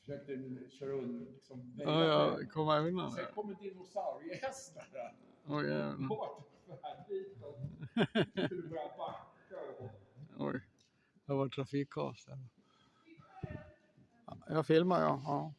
försökte köra undan, liksom, Ja, komma undan. Sen kommer dinosauriehästar där. Oj, jävlar. Hårt dit och skulle börja backa. Oj, det var trafikkaos där. Jag filmar, ja.